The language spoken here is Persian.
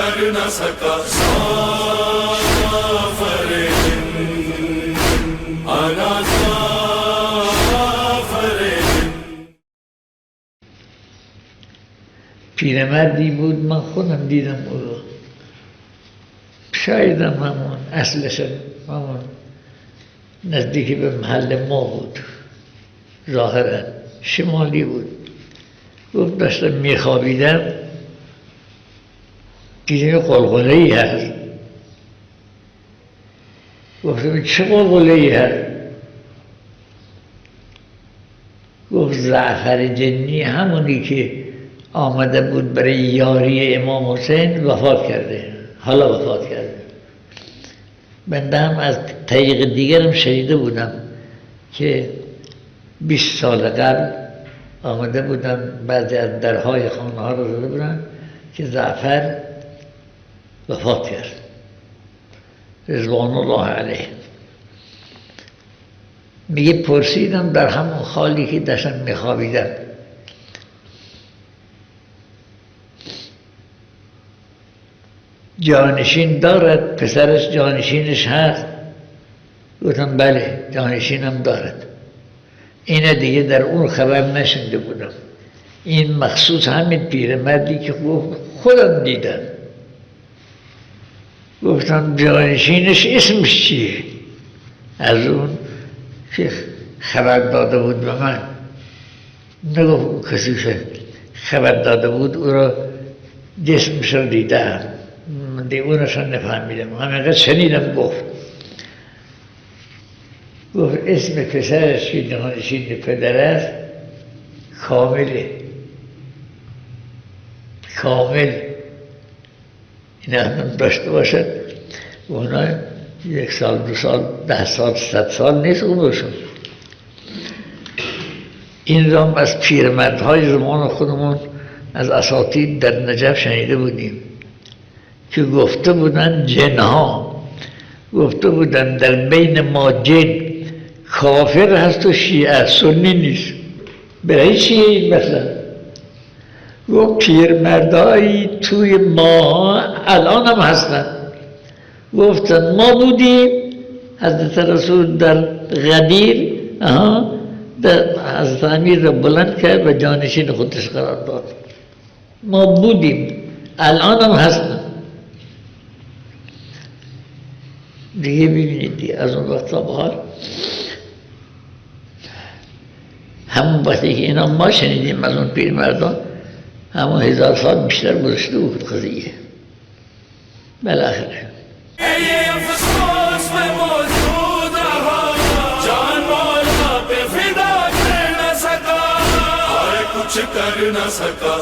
कर न सका साफर दिन आना साफर दिन. پیرمردی بود، من خودم دیدم او رو، شاید هم همون اصلش همون نزدیکی به محل ما بود، ظاهرا شمالی بود. گفت داشتم میخوابیدم دیدم قلقله ای هست. گفتم چه قلقله ای هست؟ گفت زعفر جنی، همونی که آمده بود برای یاری امام حسین وفات کرده، حالا وفات کرده. بنده هم از طریق دیگرم شنیده بودم که 20 سال قبل آمده بودم بعضی از درهای خانه ها رو زده بودن که زعفر وفات کرد رضوان الله علیه. میگه پرسیدم در همون حالی که داشتم میخوابیدم، جانشین دارد؟ پسرش جانشینش هست؟ گفتم بله جانشینم دارد. اینه دیگه در اون خبر نشنده بودم. این مخصوص همین پیرمردی که خودم دیدم. گفتم جانشینش اسمش چیه؟ از اون که خبر داده بود به من نگفت کسی که خبر داده بود او را جسمش رو دیدم، دیگه اونش رو نفهمیدم، همینقدر شنیدم. گفت اسم پسرش که جانشین پدر است کامله، کامل. این هم داشته باشد اونا 1 سال 2 سال 10 سال 100 سال نیست عمرشون. این را از پیرمردهای زمان خودمون از اساطیر در نجف شنیده بودیم که گفته بودن جنها گفته بودن در بین ما جن کافر هست و شیعه سنی نیست. برای چیه این مثلا؟ گفت پیرمردهایی توی ما الان هم هستن. گفتن ما بودیم، حضرت رسول در غدیر حضرت امیر را بلند کرد و جانشین خودش قرار داد. ما بودیم الان هم هستن. دیگه ببینید دیگه از اون وقت تا به حال همون وقتی که اینا ما شنیدیم از اون پیرمردان، همون 1000 سال بیشتر گذشته بود قضیه. بالاخره कुछ कर न सका